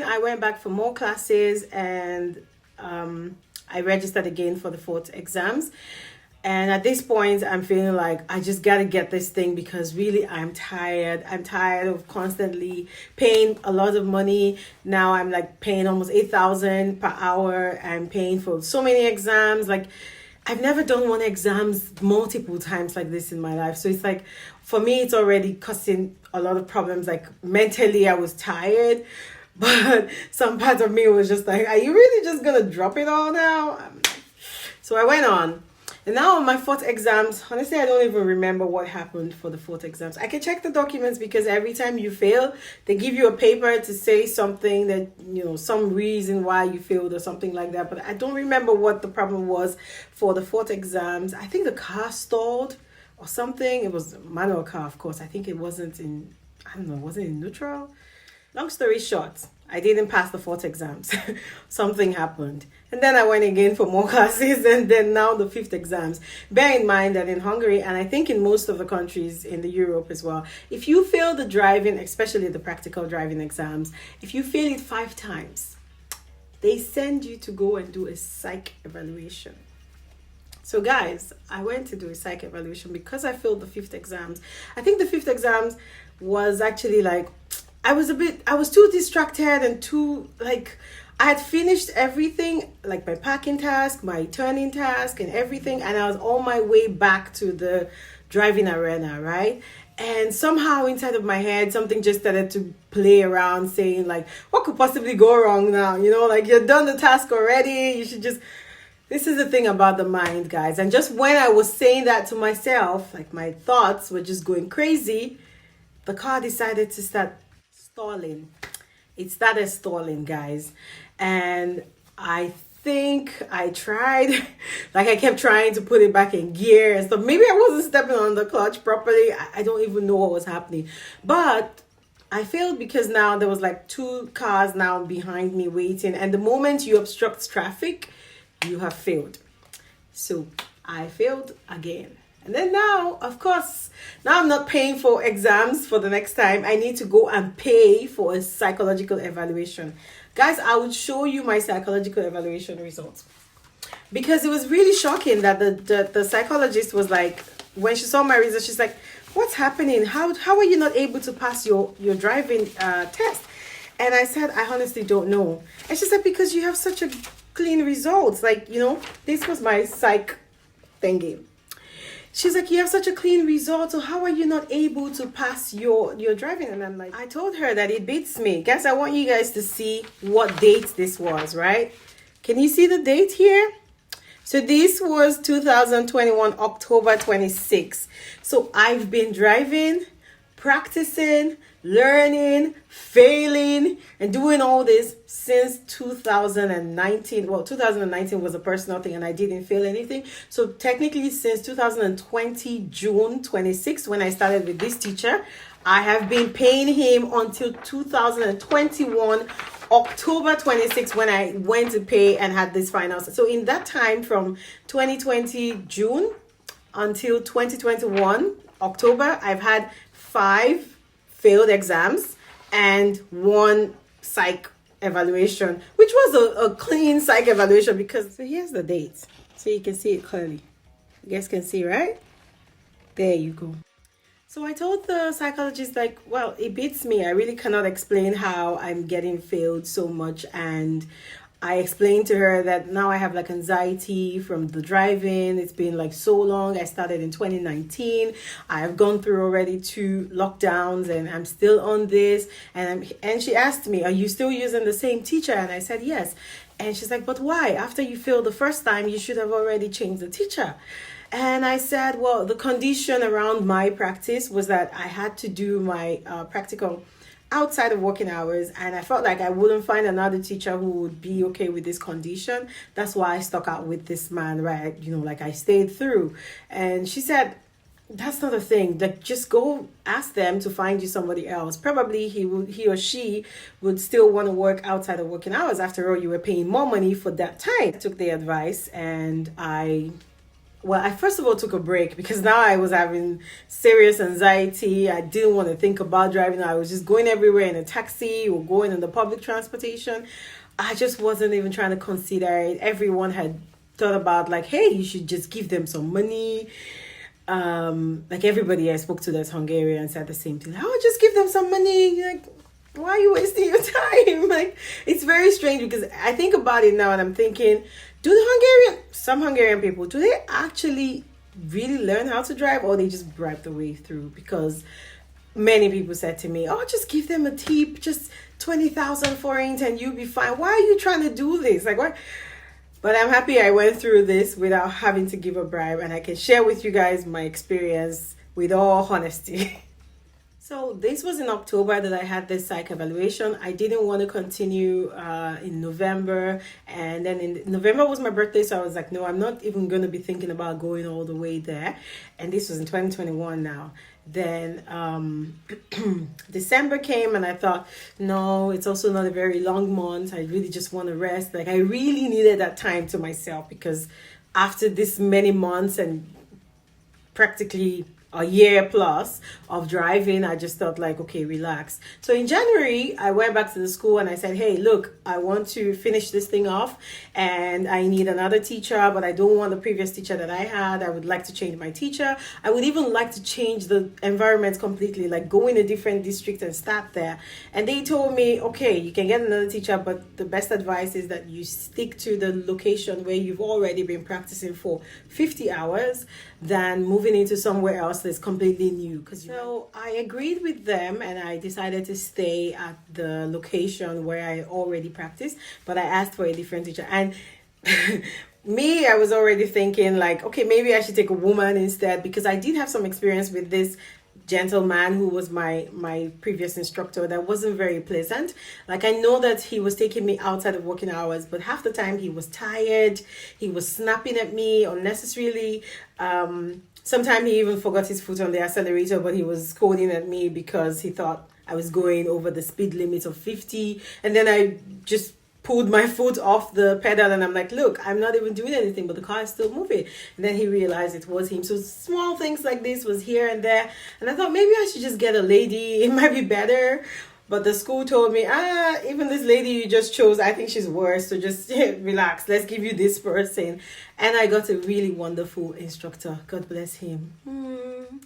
I went back for more classes, and I registered again for the fourth exams. And at this point, I'm feeling like I just got to get this thing, because really I'm tired. I'm tired of constantly paying a lot of money. Now I'm like paying almost 8,000 per hour. I'm paying for so many exams. Like, I've never done one exams multiple times like this in my life. So it's like, for me, it's already causing a lot of problems. Like, mentally, I was tired. But some part of me was just like, are you really just going to drop it all now? So I went on. And now on my fourth exams, honestly, I don't even remember what happened for the fourth exams. I can check the documents, because every time you fail, they give you a paper to say something that, some reason why you failed or something like that. But I don't remember what the problem was for the fourth exams. I think the car stalled or something. It was a manual car, of course. I think it wasn't in, wasn't in neutral. Long story short, I didn't pass the fourth exams. Something happened. And then I went again for more classes, and then now the fifth exams. Bear in mind that in Hungary, and I think in most of the countries in the Europe as well, if you fail the driving, especially the practical driving exams, if you fail it 5 times, they send you to go and do a psych evaluation. So guys, I went to do a psych evaluation because I failed the fifth exams. I think the fifth exams was actually like, I was too distracted and too, like, I had finished everything, like my parking task, my turning task and everything. And I was on my way back to the driving arena, right? And somehow inside of my head, something just started to play around, saying like, what could possibly go wrong now? Like, you've done the task already. You should just, this is the thing about the mind, guys. And just when I was saying that to myself, like my thoughts were just going crazy, the car decided to start stalling. It started stalling, guys. And I think I tried, like I kept trying to put it back in gear and stuff. Maybe I wasn't stepping on the clutch properly. I don't even know what was happening. But I failed because now there was like 2 cars now behind me waiting. And the moment you obstruct traffic, you have failed. So I failed again. And then now, of course, now I'm not paying for exams for the next time. I need to go and pay for a psychological evaluation. Guys, I would show you my psychological evaluation results, because it was really shocking that the psychologist was like, when she saw my results, she's like, what's happening? How are you not able to pass your driving test? And I said, I honestly don't know. And she said, because you have such a clean results. Like, this was my psych thingy. She's like, you have such a clean result, so how are you not able to pass your driving? And I'm like, I told her that it beats me. Guys, I want you guys to see what date this was, right? Can you see the date here? So this was 2021, October 26. So I've been driving, practicing, learning, failing, and doing all this since 2019. Well, 2019 was a personal thing and I didn't fail anything. So technically since 2020, June 26, when I started with this teacher, I have been paying him until 2021, October 26, when I went to pay and had this finals. So in that time from 2020, June until 2021, October, I've had 5 failed exams and 1 psych evaluation, which was a clean psych evaluation, because so here's the dates, so you can see it clearly. You guys can see, right? There you go. So I told the psychologist, like, well, it beats me. I really cannot explain how I'm getting failed so much. And I explained to her that now I have like anxiety from the driving. It's been like so long. I started in 2019. I have gone through already 2 lockdowns and I'm still on this. And she asked me, are you still using the same teacher? And I said, yes. And she's like, but why? After you failed the first time, you should have already changed the teacher. And I said, well, the condition around my practice was that I had to do my practical outside of working hours, and I felt like I wouldn't find another teacher who would be okay with this condition. That's why I stuck out with this man, right? Like I stayed through. And she said, that's not a thing. Like, just go ask them to find you somebody else. Probably he or she would still want to work outside of working hours. After all, you were paying more money for that time. I took the advice and I well, I first of all took a break because now I was having serious anxiety. I didn't want to think about driving. I was just going everywhere in a taxi or going in the public transportation. I just wasn't even trying to consider it. Everyone had thought about like, hey, you should just give them some money. Like everybody I spoke to that's Hungarian said the same thing. Oh, just give them some money. Like, why are you wasting your time? Like, it's very strange because I think about it now and I'm thinking, some Hungarian people, do they actually really learn how to drive, or they just bribe the way through? Because many people said to me, oh, just give them a tip, just 20,000 forints and you'll be fine. Why are you trying to do this? Like, what? But I'm happy I went through this without having to give a bribe, and I can share with you guys my experience with all honesty. So this was in October that I had this psych evaluation. I didn't want to continue in November, and then in November was my birthday, so I was like, no, I'm not even going to be thinking about going all the way there. And this was in 2021 now. Then December came and I thought, no, it's also not a very long month. I really just want to rest. Like, I really needed that time to myself, because after this many months and practically a year plus of driving, I just thought like, okay, relax. So in January, I went back to the school and I said, hey, look, I want to finish this thing off and I need another teacher, but I don't want the previous teacher that I had. I would like to change my teacher. I would even like to change the environment completely, like go in a different district and start there. And they told me, okay, you can get another teacher, but the best advice is that you stick to the location where you've already been practicing for 50 hours than moving into somewhere else that's completely new. So I agreed with them and I decided to stay at the location where I already practiced, but I asked for a different teacher. And me, I was already thinking like, okay, maybe I should take a woman instead, because I did have some experience with this gentleman who was my previous instructor that wasn't very pleasant. Like, I know that he was taking me outside of working hours, but half the time he was tired, he was snapping at me unnecessarily. Sometimes he even forgot his foot on the accelerator, but he was scolding at me because he thought I was going over the speed limit of 50. And then I just pulled my foot off the pedal and I'm like, look, I'm not even doing anything, but the car is still moving. And then he realized it was him. So small things like this was here and there. And I thought maybe I should just get a lady. It might be better. But the school told me, even this lady you just chose, I think she's worse. So just relax. Let's give you this person. And I got a really wonderful instructor. God bless him.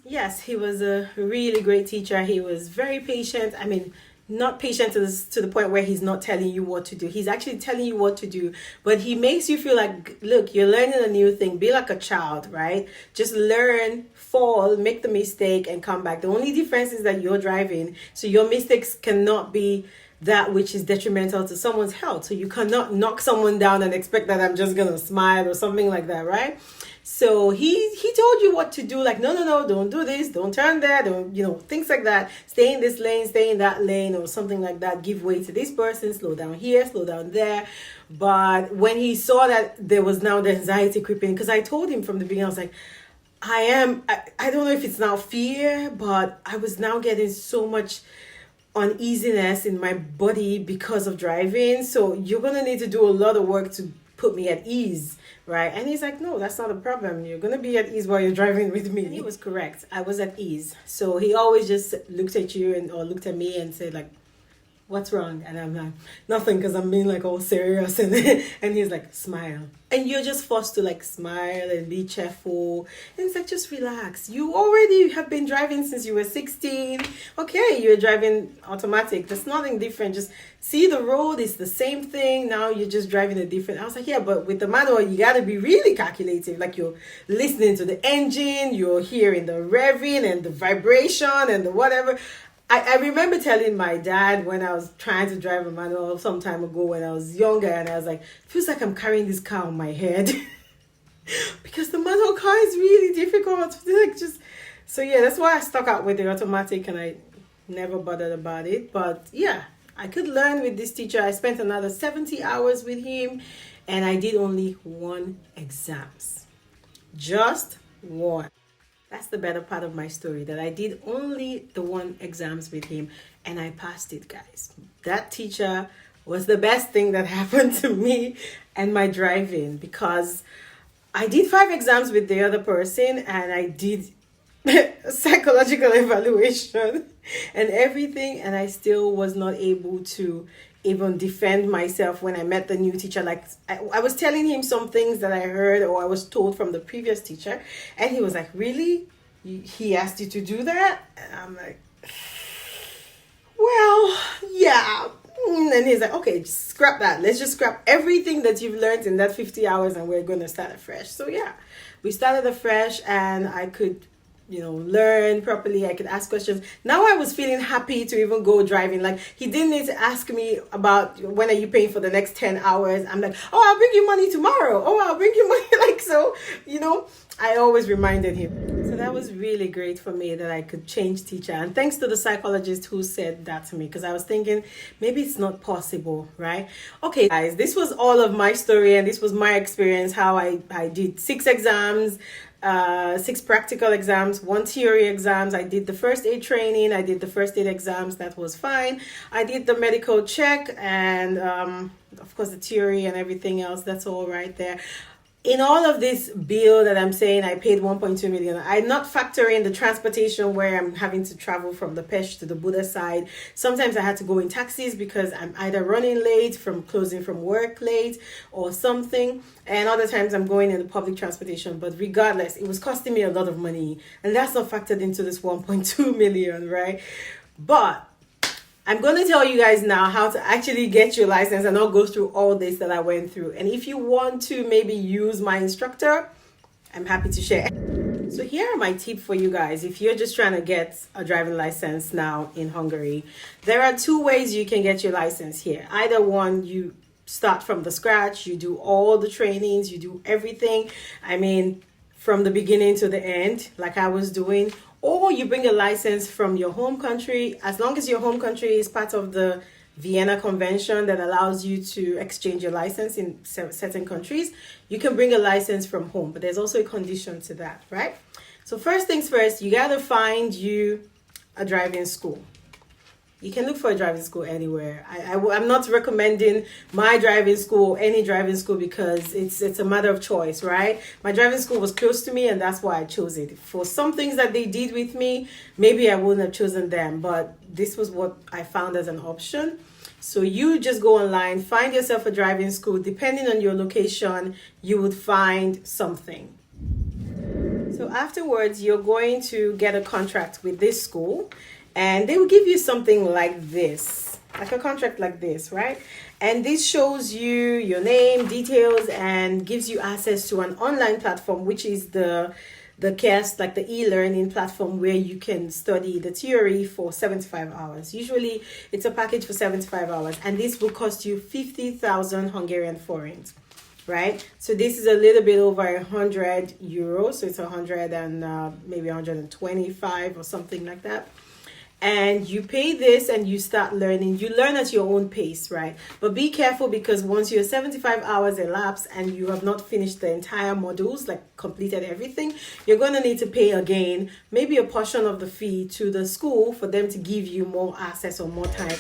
Yes, he was a really great teacher. He was very patient. I mean, not patient to the point where he's not telling you what to do. He's actually telling you what to do, but he makes you feel like, look, you're learning a new thing. Be like a child, right? Just learn, fall, make the mistake and come back. The only difference is that you're driving, so your mistakes cannot be that which is detrimental to someone's health. So you cannot knock someone down and expect that I'm just gonna smile or something like that, right? So he told you what to do, like, no, don't do this, don't turn there, don't, things like that. Stay in this lane, stay in that lane, or something like that. Give way to this person, slow down here, slow down there. But when he saw that there was now the anxiety creeping, because I told him from the beginning, I was like, I don't know if it's now fear, but I was now getting so much uneasiness in my body because of driving. So you're going to need to do a lot of work to put me at ease, right? And he's like, no, that's not a problem. You're going to be at ease while you're driving with me. And he was correct. I was at ease. So he always just looked at you or looked at me and said like, what's wrong? And I'm like, nothing, because I'm being like all serious. And and he's like, smile. And you're just forced to like smile and be cheerful. And it's like, just relax. You already have been driving since you were 16. Okay, you're driving automatic. There's nothing different. Just see the road. It's the same thing. Now you're just driving a different. I was like, yeah, but with the manual, you got to be really calculative. Like, you're listening to the engine. You're hearing the revving and the vibration and the whatever. I remember telling my dad when I was trying to drive a manual some time ago when I was younger, and I was like, feels like I'm carrying this car on my head. Because the manual car is really difficult. So yeah, that's why I stuck out with the automatic and I never bothered about it. But yeah, I could learn with this teacher. I spent another 70 hours with him and I did only 1 exams. Just 1. That's the better part of my story, that I did only the 1 exams with him and I passed it, guys. That teacher was the best thing that happened to me and my driving, because I did 5 exams with the other person, and I did psychological evaluation and everything, and I still was not able to even defend myself when I met the new teacher. Like I was telling him some things that I heard or I was told from the previous teacher, and he was like, really? He asked you to do that? And I'm like, well, yeah. And he's like, okay, just scrap that. Let's just scrap everything that you've learned in that 50 hours and we're going to start afresh. So yeah, we started afresh, and I could, learn properly. I could ask questions. Now I was feeling happy to even go driving. Like, he didn't need to ask me about when are you paying for the next 10 hours. I'm like, oh, I'll bring you money tomorrow. Oh, I'll bring you money. Like, so, I always reminded him. So that was really great for me that I could change teacher. And thanks to the psychologist who said that to me, because I was thinking maybe it's not possible, right? Okay, guys, this was all of my story, and this was my experience, how I did 6 exams, 6 practical exams, 1 theory exams. I did the first aid training. I did the first aid exams. That was fine. I did the medical check, and of course the theory and everything else. That's all right there. In all of this bill that I'm saying, I paid 1.2 million. I'm not factoring the transportation where I'm having to travel from the Pest to the Buda side. Sometimes I had to go in taxis because I'm either running late from closing from work late or something. And other times I'm going in the public transportation. But regardless, it was costing me a lot of money. And that's not factored into this 1.2 million, right? But I'm going to tell you guys now how to actually get your license and not go through all this that I went through. And if you want to maybe use my instructor, I'm happy to share. So here are my tips for you guys. If you're just trying to get a driving license now in Hungary, there are 2 ways you can get your license here. Either one, you start from the scratch, you do all the trainings, you do everything. I mean, from the beginning to the end, like I was doing. Or you bring a license from your home country, as long as your home country is part of the Vienna Convention that allows you to exchange your license in certain countries. You can bring a license from home, but there's also a condition to that, right? So first things first, you gotta find you a driving school. You can look for a driving school anywhere. I'm not recommending my driving school, any driving school, because it's a matter of choice, right? My driving school was close to me, and that's why I chose it. For some things that they did with me, maybe I wouldn't have chosen them, but this was what I found as an option. So you just go online, find yourself a driving school. Depending on your location, you would find something. So afterwards, you're going to get a contract with this school. And they will give you something like this, like a contract like this, right? And this shows you your name, details, and gives you access to an online platform, which is the CAST, like the e-learning platform where you can study the theory for 75 hours. Usually it's a package for 75 hours, and this will cost you 50,000 Hungarian forints. Right, so this is a little bit over 100 euros, so it's 100 and maybe 125 or something like that. And you pay this and you start learning. You learn at your own pace, right? But be careful, because once your 75 hours elapse and you have not finished the entire modules, like completed everything, you're going to need to pay again, maybe a portion of the fee to the school for them to give you more access or more time.